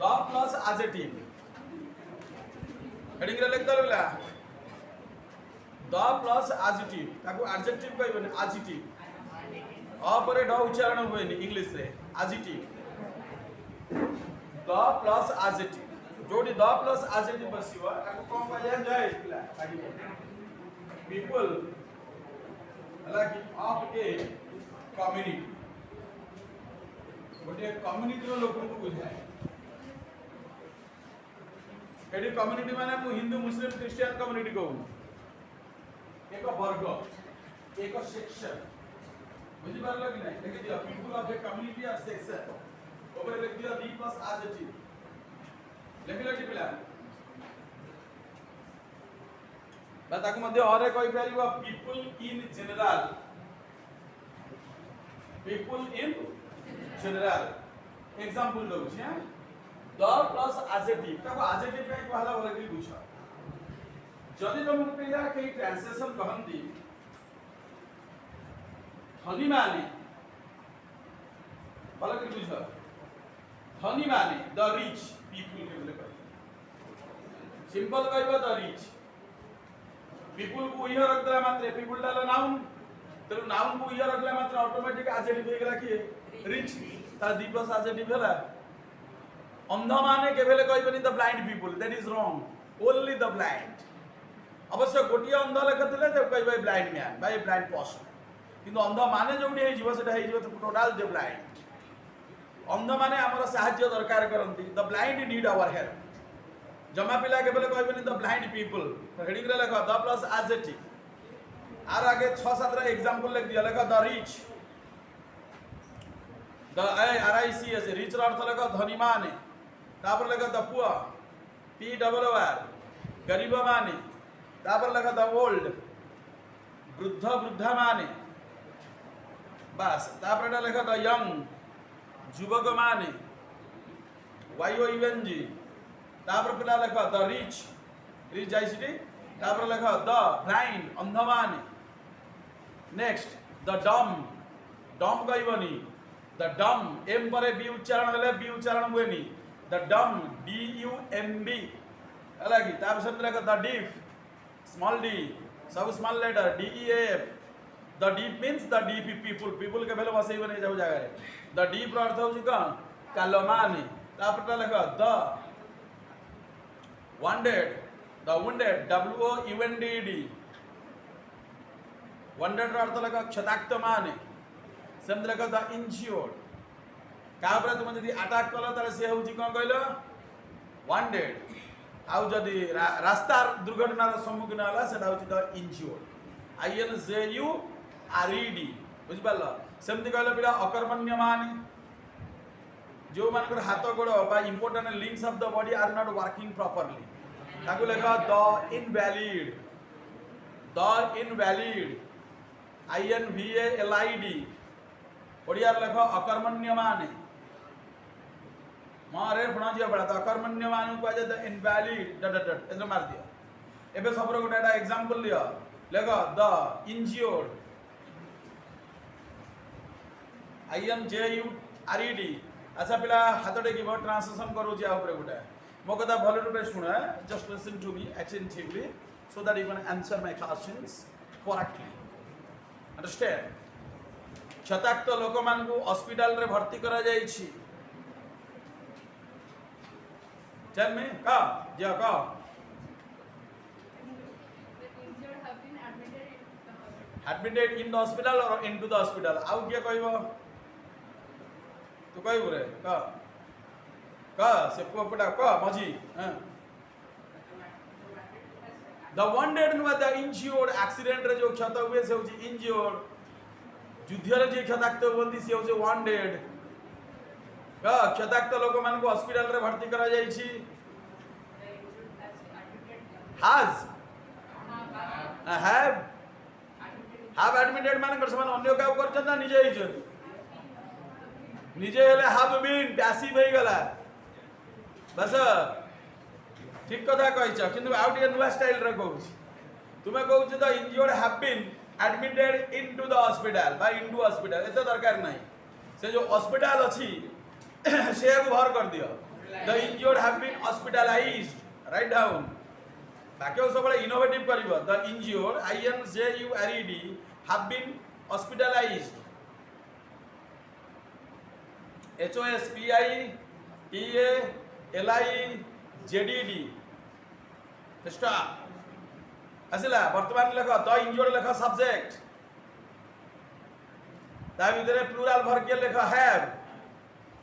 The plus adjective heading रे लिख दले द प्लस एडजेक्टिव ताको एडजेक्टिव कहबनी एडजेक्टिव अ परे ड उच्चारण होएनी इंग्लिश रे एडजेक्टिव द प्लस एडजेक्टिव जोडी द प्लस एडजेक्टिव बसियो ताको कोन कहया जाय पीपल हालांकि ऑफ ए कम्युनिटी गोटे कम्युनिटी रो लोक को बुझाए एडी कम्युनिटी माने मु हिंदू मुस्लिम क्रिश्चियन कम्युनिटी कहू एक वर्ग एक सेक्शन बुझी पारलो कि नहीं लिख दिया people of a community are section ऊपर लिख दिया दी प्लस एडजेक्टिव लिख लो पिला ताको मध्य और कहि परिबा पीपल इन जनरल एग्जांपल दो छ द प्लस एडजेक्टिव ताको एडजेक्टिव काई कहला बोले कि बुझ जदि तुम पिला के ट्रांसलेशन कहंती धनी माने बोले कि बुझ धनी माने द रिच पीपल के बोले सिंपल कहबा द रिच पीपल को इयर रख देला मात्र पीपल डाला नाउन तेनु नाउन को इयर रखला मात्र ऑटोमेटिक एडजेक्टिव हो गेला कि रिच तार दी प्लस एडजेक्टिव होला अंध माने केबेले कहबनी the blind people that is wrong only the blind अवश्य गोटिया अंध लेखथिले जे कहबे blind man by blind person किंतु अंध माने जोडी हे जीव सेटा हे जीव टोटल द ब्लाइंड अंध माने हमर सहाय्य दरकार करंती the blind need our help जमा पिला के बोले कहबनी द ब्लाइंड पीपल हेडिंग रे लिखो द प्लस एडजेक्टिव आर आगे 6-7 रा एग्जांपल लिख दिया लिखो the rich the RICH rich रा अर्थ लिखो धनी माने तापर लिखो द पुअर POOR गरीब माने तापर लिखो द ओल्ड वृद्ध वृद्धा माने बस तापर एटा लिखो द यंग युवक माने YOUNG तापर पिला लिख द रिच जाइसिटी तापर लिख द ब्लाइंड अंध माने नेक्स्ट द डम कहबनी द डम एम पर बी उच्चारण हेले बी उच्चारण हुएनी द डम DUMB हला कि तापर शब्द लिख द डीफ स्मॉल डी सब small letter DEAF the deaf means the deaf people के भेले बसैबनी जाउ जगह रे द डीप रो अर्थ होची का कालो माने तापर लिख द wounded WOUNDED wounded अर्थ लगा क्षताक्त माने शब्द लगा द injured का पर तुम यदि अटैक कलो तारे से होची कोन कहलो wounded आउ जदि रास्ता दुर्घटना रो सम्मुखीन होला सेटा होची द injured INJURED बुझ पालो शब्द कहलो पिला अकर्मण्य माने जो मानकर हाथ गोड़ बा important links of the body are not working properly ताको लेखा द इनवैलिड INVALID ओडिया लेखा अकर्मण्य माने मारे बना दिया बड़ा तो अकर्मण्य माने को आजे द इनवैलिड डट एतो मार दिया एबे सबरो गोटा एग्जांपल लियो लेखा द इंज्योर्ड INJURED अच्छा पिला हाथ टेकी ट्रांसलेशन करू जे ऊपर गोटा मो कथा भल रूपे सुन just listen to me attentively so that you can answer my questions correctly understand क्षताक्त लोक मान को हॉस्पिटल रे भर्ती करा जाई छी चल में का जे का admitted in the hospital or into the hospital आउ के कहबो तू कहबो रे का से पुपटा का मजी हां द wounded नु द injured एक्सीडेंट रे जो क्षत हुए से होची injured युद्ध रे जे क्षताक्त होंदी से होची wounded का क्षताक्त लोक मान को हॉस्पिटल रे भर्ती करा जाई छी have admitted मान कर समान अन्य का कर चंदा निजे ही जन निजे हेले have been पैसिव हो गला बस ठीक कथा कहछ किंतु आउट के नुवा स्टाइल रे कहछ तुमे कहछ the injured have been admitted into the hospital बा इनटू हॉस्पिटल एते दरकार नाही से जो हॉस्पिटल अछि से को भर कर दियो The injured have been hospitalized. Write down. ବାକ୍ୟ ସବୁବେଳେ ଇନୋଭେଟିଭ କରିବ. The injured, INJURED, have been hospitalized. HOSPITALIZEDD. Stop. ଆସିଲା ବର୍ତ୍ତମାନ ଲେଖ the injured ଲେଖ subject. ତା ଭିତରେ ପ୍ଲୁରାଲ ଭର୍ବ କିଏ ଲେଖ have.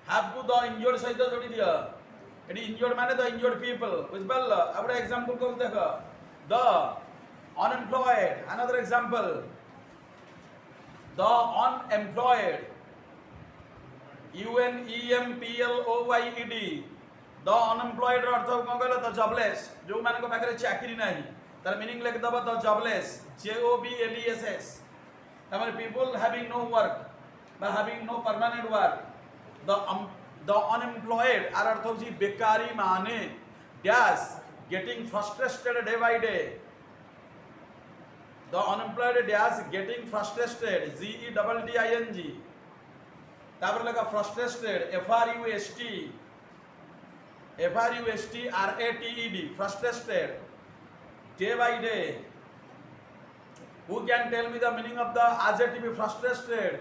have କୁ the injured ସହିତ ଯୋଡ଼ି ଦିଅ. ଏଠି injured ମାନେ the injured people. ବୁଝିପାରିଲ? ଆଉ ଗୋଟେ ଏକ୍ky କରୁ ଦେଖ. The unemployed. Another example. The unemployed. UNEMPLOYED. The unemployed ର ଅର୍ଥ କଣ କହିଲ? The jobless. ଯୋଉ ମାନଙ୍କ ପାଖରେ ଚାକିରି ନାହିଁ. ତାର ମିନିଂ ଲେଖି ଦବ the jobless. JOBLESS. ତାମାନେ people having no work বা having no permanent work. The unemployed ଆର ଅର୍ଥ ହେଉଛି ବେକାରୀ ମାନେ dash getting frustrated day by day. The unemployed dash getting frustrated GEDDING. तापर लगा frustrated FRUSTRATED frustrated day by day. Who can tell me the meaning of the adjective frustrated?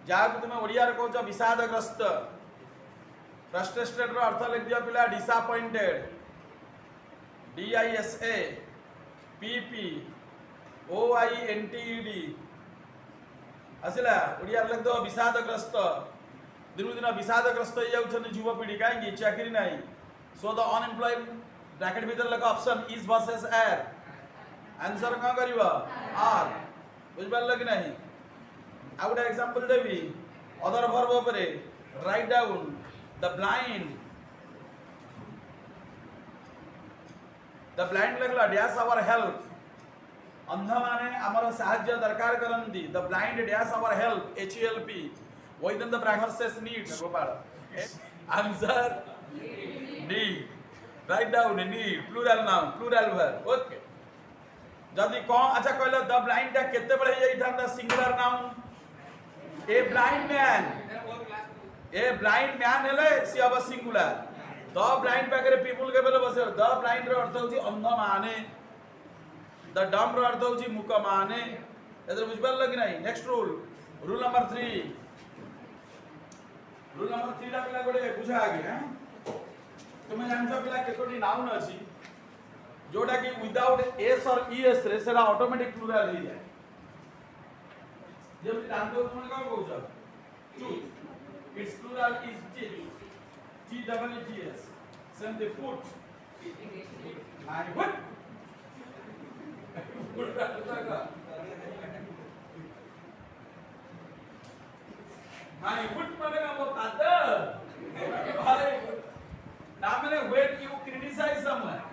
ଯାହାକୁ ତୁମେ ଓଡ଼ିଆରେ କହୁଛ ବିଷାଦଗ୍ରସ୍ତ. frustrated ର ଅର୍ଥ ଲେଖି ଦିଅ ପିଲା disappointed. DISAPPOINTED. ଆସିଲା ଓଡ଼ିଆରେ ଲେଖି ଦେବ ବିଷାଦଗ୍ରସ୍ତ. ଦିନକୁ ଦିନ ବିଷାଦଗ୍ରସ୍ତ ହେଇଯାଉଛନ୍ତି ଯୁବପିଢ଼ି. କାହିଁକି? ଚାକିରି ନାହିଁ. ସୋ ଦ ଅନଏମ୍ପ୍ଲଏଡ୍ ବ୍ରାକେଟ୍ ଭିତରେ ଲେଖ option is versus R. Answer କ'ଣ କରିବ? ଆର୍. ବୁଝିପାରିଲ କି ନାହିଁ? ଆଉ ଗୋଟେ ଏକ୍ସାମ୍ପଲ୍ ଦେବି ଅଦର ଭର୍ବ ଉପରେ. Write down the blind. The blind ଲେଖିଲ ଡ୍ୟାସ୍ ଆୱାର ହେଲ୍ପ. ଅନ୍ଧମାନେ ଆମର ସାହାଯ୍ୟ ଦରକାର କରନ୍ତି. The blind dash our help. HELP. Within the brackets needs. ଗୋପାଳ. Answer need. Write down need. Plural noun. Plural verb. Okay. ଯଦି କ'ଣ ଆଚ୍ଛା କହିଲ ଦ ବ୍ଲାଇଣ୍ଡ ଟା କେତେବେଳେ ହେଇଯାଇଥାନ୍ତା ସିଙ୍ଗୁଲାର ନାଉନ୍? ଏ ବ୍ଲାଇଣ୍ଡ ମ୍ୟାନ୍. ଏ ବ୍ଲାଇଣ୍ଡ ମ୍ୟାନ୍ ହେଲେ ସିଏ ହବ ସିଙ୍ଗୁଲାର. ଦ ବ୍ଲାଇଣ୍ଡ ପାଖରେ ପିପୁଲ କେବେ ବସିବ? ଦ ବ୍ଲାଇଣ୍ଡ ର ଅର୍ଥ ହେଉଛି ଅନ୍ଧ ମାନେ. ଦ ଡମ୍ ର ଅର୍ଥ ହେଉଛି ମୂକ ମାନେ. ଏଥିରେ ବୁଝିପାରିଲ କି ନାହିଁ? Next rule. Rule number 3. Rule number 3 ଟା ପିଲା ଗୋଟେ ବୁଝା ଆଗେ. ତୁମେ ଜାଣିଛ ପିଲା କେତୋଟି ନାଉନ୍ ଅଛି जोटा कि विदाउट एस और ईएस रे सेला ऑटोमेटिक प्लुराल हो जाए. जब जानते हो तुमने कौन कहू tooth it's plural is TWTS. Same the foot my foot. My foot माने का वो पाद भाई ना मैंने when you criticize someone.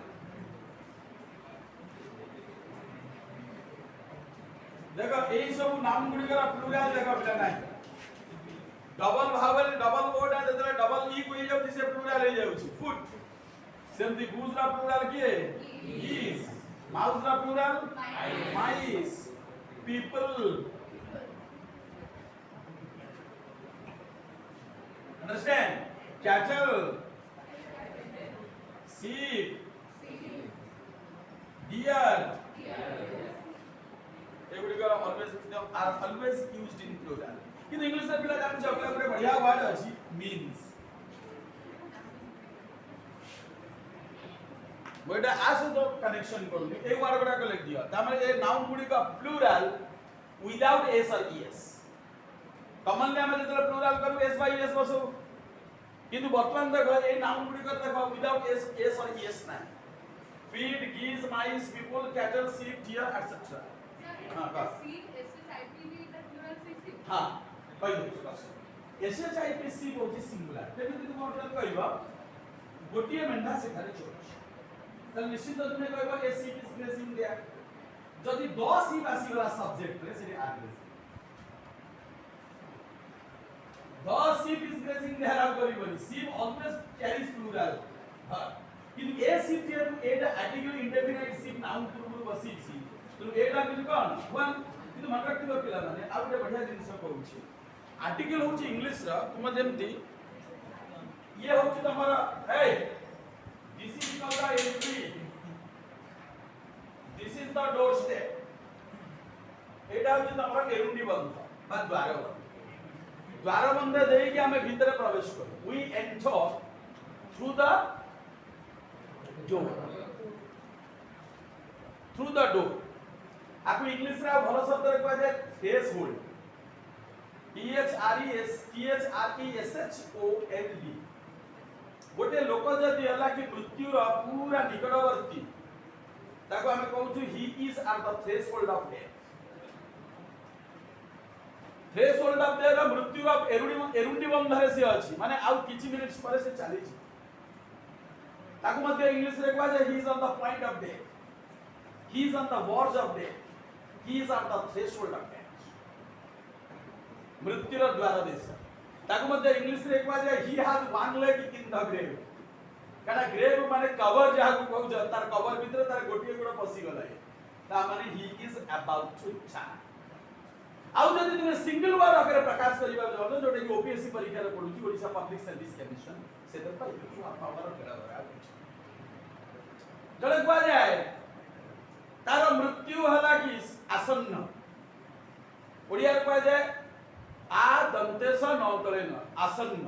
देखो यही सब नाम गुडी का प्लुराल देखो पिला नाही. डबल भावेल डबल ओ टा देतले डबल ई को ही जाउची से प्लुराल हो जाउची. फुट. सेमती गुज रा प्लुराल किए? इज. माउस रा plural? Mice. People. Understand? Cattle. sheep. deer. एगुडी are always used in plural. କିନ୍ତୁ ଇଂଲିଶ ରେ ପିଲା ଜାଣିଛ ପିଲା ଗୋଟେ ବଢିଆ ୱାର୍ଡ ଅଛି means. ମୁଁ ଏଟା ଆ ସହିତ କନେକ୍ସନ କରୁନି. এই ୱାର୍ଡ ଗୁଡା ଲେଖି ଦିଅ. ତାମାନେ ଏ ନାଉନ୍ ଗୁଡିକ pleural without s or es. Commonly ଆମେ ଯେତେବେଳେ ପ୍ଲୁରାଲ କରୁ s by es ବସଉ. କିନ୍ତୁ ବର୍ତ୍ତମାନ ଦେଖ এই ନାଉନ୍ ଗୁଡିକ ଦେଖ without s or es ନାହିଁ. feed, geese, mice, people, cattle, sheep, deer, etc. हां का हां कहि दो SHIPC होची सिंगुलर. तेबे तुम मतलब कहबा गोटिए मेंढा से खाली चोच. त निश्चित तुमे कहबा ए सी इज ग्रेसिंग देयर. जदी 10 ही बासी वाला सब्जेक्ट रे से आग्रेस 10 सी इज ग्रेसिंग देयर आउ करिबनी. सी ऑलवेज कैरीज प्लुरल. हां किंतु ए सी जे एटा आर्टिकल इंडेफिनाइट सी नाउन पूर्व बसी सी. तो एटा मिल कोन वन किंतु मन रखिबो पिला माने आ गोटे बढ़िया जिनिस कहूची. आर्टिकल होची इंग्लिश रा तुम जेमती ये होची तमरा हे this is called the entry this is the door step एटा होची तमरा एरुंडी बंध बा द्वार बंध द्वार बंध देई कि हमें भीतर प्रवेश करू we enter through the door through the door आपको इंग्लिश रे भलो शब्द रे कहै जाय थ्रेशोल्ड THRESHOLD गोटे लोक जदि हला कि मृत्युर पूरा निकटवर्ती ताको हमें कहू he is at the threshold of death threshold of death मृत्युर एरुंडी बंधरे से अछि माने आउ किछि मिनिट्स पर से चली छी ताको मध्ये इंग्लिश रे कहै जाय he is on the point of death he is on the verge of death he is at the threshold of death मृत्युर द्वार देश ताको मध्ये इंग्लिश रे कहै जाय he has one leg in the grave काना ग्रेव माने कवर जहा को कहू तार कवर भीतर तार गोटिए गोड़ पसी गला ता माने he is about to die आउ जदि तुमे सिंगल वर्ड अगर प्रकाश करिबा जनो जोटे कि ओपीएससी परीक्षा रे पढुची ओडिसा पब्लिक सर्विस कमिशन से तर पाइ पावर केडा बरा जले कहै जाय तार मृत्यु हला कि आसन्न ओडिया रे कहै जाय आ दंतेश नौतले न आसन्न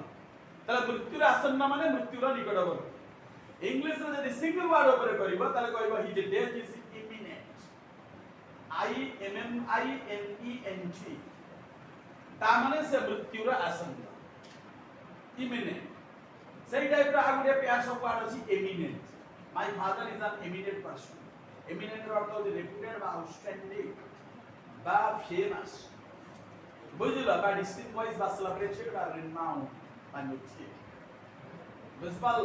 तले मृत्युर आसन्न माने मृत्युर निकटवर्ती इंग्लिश रे यदि सिंगल वर्ड ऊपर करिबो तले कहबो he the death is imminent IMMINENT ता माने से मृत्युर आसन्न इमिनेंट सही टाइप रा आगुडे प्यास वर्ड अछि eminent my father is an eminent person eminent रो अर्थ इज रेप्यूटेड बा आउटस्टैंडिंग बा फेमस बुझिला बा डिस्टिंग्विश्ड बा सेलिब्रेटेड बा रिनाउंड पानिछि बुझपाल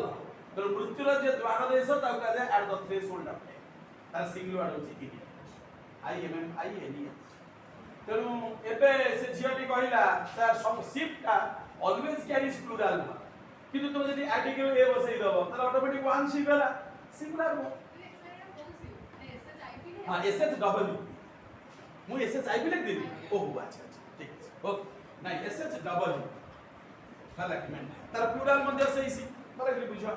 तो मृत्युर जे द्वार देश ता कहै eight the threshold of death तार सिंगल वर्ड होछि IMMINENT तेनु एबे से झियटी कहिला सर सब शिफ्ट ऑलवेज कैरीज प्लुरल किंतु तुम यदि आर्टिकल ए बसै दबो त ऑटोमेटिक वन शिफ्ट होला सिंगुलर हो हां SHW मु SHIP लिख देबी ओहो अच्छा ठीक है ओके नहीं SHW हला कमेंट तार प्लुरल मध्ये सही सी मला कि बुझा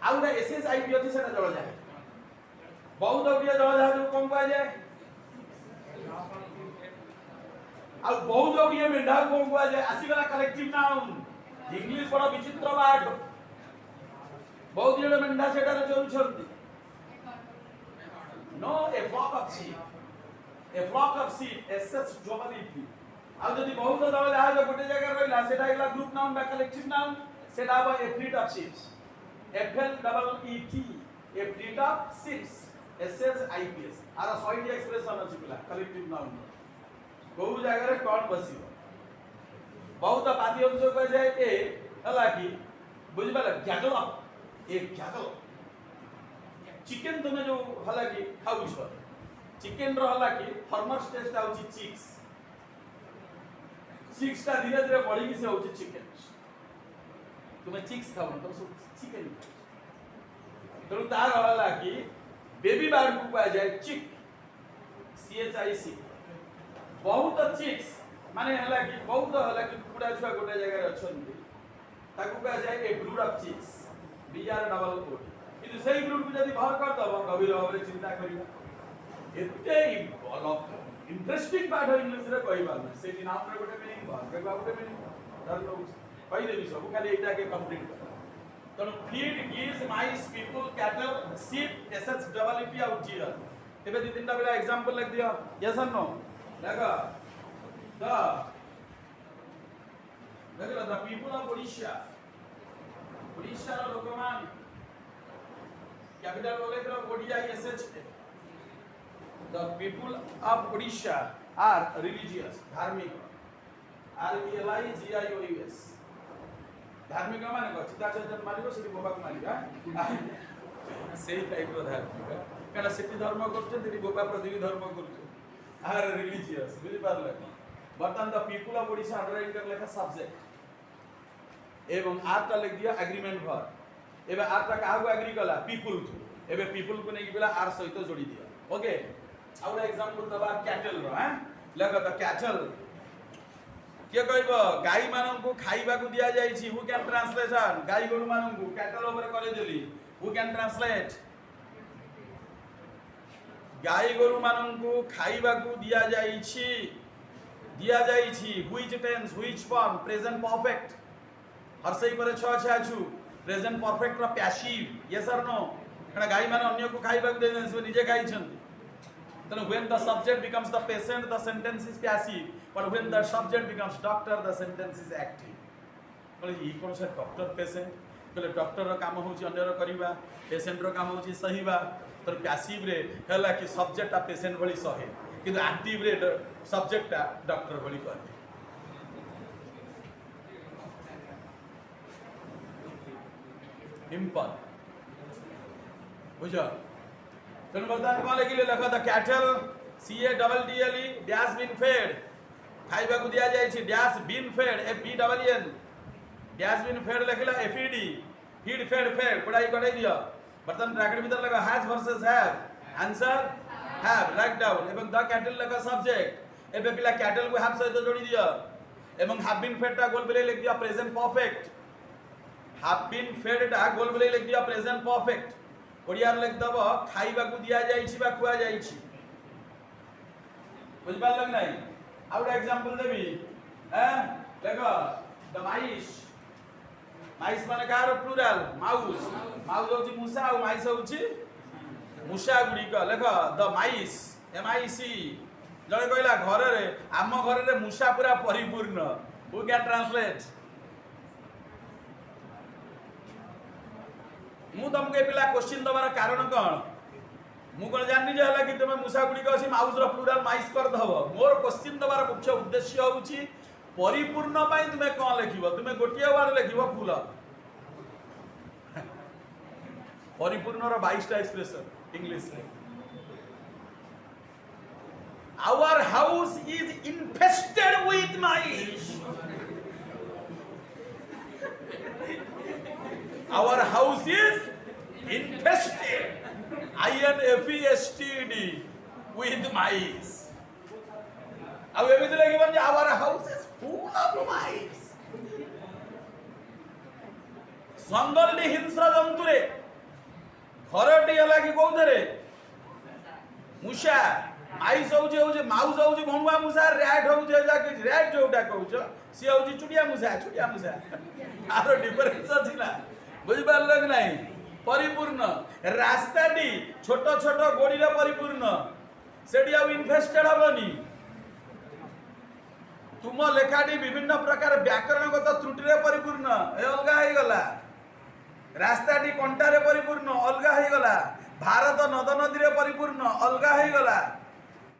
आउडा SHIP अछि सेटा जळ जाय बहुत ओडिया जळ जाय जो कोन कहै जाय आ बहुत ओडिया मेंढा कोन कहै जाय आसीगला कलेक्टिव नाउन इंग्लिश बड़ा विचित्र वर्ड बहुत जण मेंढा सेटा रे चलुछंती नो a flock of sheep SHWP आ जदि बहुत दल जहाज गोटे जगह रहिला सेटा एकला ग्रुप नाउन बा कलेक्टिव नाउन सेटा बा a fleet of ships FLEET a fleet of ships SHIPS आर सॉइड एक्सप्रेशन अछि पिला कलेक्टिव नाउन बहु जगह रे कोन बसिबो बहुत बादी अंश कह जाय ए हला कि बुझबला ग्यागल ए ग्यागल चिकन तुमे जो हला कि खाउ छ चिकन रो हला कि फॉर्मर स्टेज ता होची चिक्स ता धीरे धीरे बढ़ी कि से होची चिकन तुमे चिक्स खाउ तो चिकन तो तार हला कि बेबी बार्ड को कह जाय चिक CHIC बहुत चिक्स माने हला कि बहुत हला कि कुकुडा छुआ गोटे जगह रे अछंती ताकू कह जाय ए ब्रूड ऑफ चिक्स BR किंतु सही ब्रूड को यदि बाहर कर दबो गभीर भाव रे चिंता करियो एते इंटरेस्टिंग पार्ट इंग्लिश रे कहबा से दिन आपरे गोटे मीनिंग बाहर कहबा गोटे मीनिंग धर लो कहि देबी सब खाली एटा के कंप्लीट कर तनो feed gives mice people cattle sheep SHWP out zero तेबे दि तीनटा बेला एग्जांपल लिख दियो यस और नो देखो the people of Odisha रो लोकमान कैपिटल बोले तो ODISH the people of Odisha are religious धार्मिक RELIGIOUS धार्मिक माने को चिता चैतन्य मानिबो सेठी बाबा को मानिबा सेही टाइप रो धार्मिक काना सेठी धर्म करछ तेरी बाबा प्रति धर्म करछ आर रिलीजियस बुझि पारले बर्तन the people of Odisha underline कर लेखा सब्जेक्ट एवं आर ता लिख दिया एग्रीमेंट फॉर एबे आर ता काहा को एग्री कला पीपल को एबे पीपल को नै कि बेला आर सहित जोड़ी दिया ओके आउर एग्जांपल दबा कैटल रो हैं लगा द कैटल किए कहब गाई मान को खाइबा को दिया जाइछि हु कैन ट्रांसलेशन गाई गोरु मान को कैटल ऊपर करे देली हु कैन ट्रांसलेट गाई गोरु मान को खाइबा को दिया जाइछि which tense which form present perfect और सही पर छ छ प्रेजेंट परफेक्ट रो पैसिव यस और नो कना गाई मान अन्य को खाइबा को दे से निजे खाइ छथि then when the subject becomes the patient the sentence is passive but when the subject becomes doctor the sentence is active बोले ई कोन से डॉक्टर पेशेंट बोले डॉक्टर रो काम होची अन्य रो करिबा पेशेंट रो काम होची सहीबा तो पैसिव रे हला कि सब्जेक्ट आ पेशेंट भली सहे किंतु एक्टिव रे सब्जेक्ट आ डॉक्टर भली करे इम्पल बुझा तन बर्तन कौन लिखले लखा the cattle CATTLE dash been fed खाइबा को दिया जाय छी dash been fed FEDN dash been fed लिखला FED फीड फेड पढ़ाई करै दियो बर्तन ब्रैकेट भीतर लगा has versus have answer have write down एवं द कैटल लगा सब्जेक्ट एबे पिला कैटल को हैव सहित जोड़ी दियो एवं हैव बीन फेड ता गोल बेले लिख दिया present perfect have been fed ता गोल बेले लिख दिया प्रेजेंट परफेक्ट ओडिया लिख दब खाइबा को दिया जाइछि बा खुआ जाइछि बुझ पाल लग नहीं आउट एग्जांपल देबी देखो द माइस माने कार प्लुरल माउस होची मूसा और माइस होची मूसा गुडी का देखो द माइस MIC जणे कहला घर रे आम घर रे मूसा पूरा परिपूर्ण हु कैन ट्रांसलेट मु तुमके पिला क्वेश्चन दबार कारण कौन मु कोन जाननी जे हला कि तुम मूसा गुडी का माउस रो प्लुरल माइस कर दबो मोर क्वेश्चन दबार मुख्य उद्देश्य होउची परिपूर्ण पाई तुमे कोन लिखिबो तुमे गोटिया वर्ड लिखिबो फुल परिपूर्ण रो 22 टा एक्सप्रेशन इंग्लिश रे our house is infested with mice Our house is infested, INFESTED, with mice. Now everything like even our house is full of mice. संगलटी हिंस्र जंतु रे घरटी हला कि कोउथरे मुषा माइस होउजे माउस होउजे भणुआ मुषा रैट होउजे जा कि रैट जोटा कहउछ सी होउजे चुडिया मुषा आरो डिफरेंस अछि ना बुझ पाल लग नहीं परिपूर्ण रास्ताटी छोट छोट गोडीरा परिपूर्ण सेडी आ इन्फेस्टेड हबनी तुम लेखाटी विभिन्न प्रकार व्याकरणगत त्रुटि रे परिपूर्ण ए अलगा हे गला रास्ताटी कंटा रे परिपूर्ण अलगा हे गला भारत नद नदी रे परिपूर्ण अलगा हे गला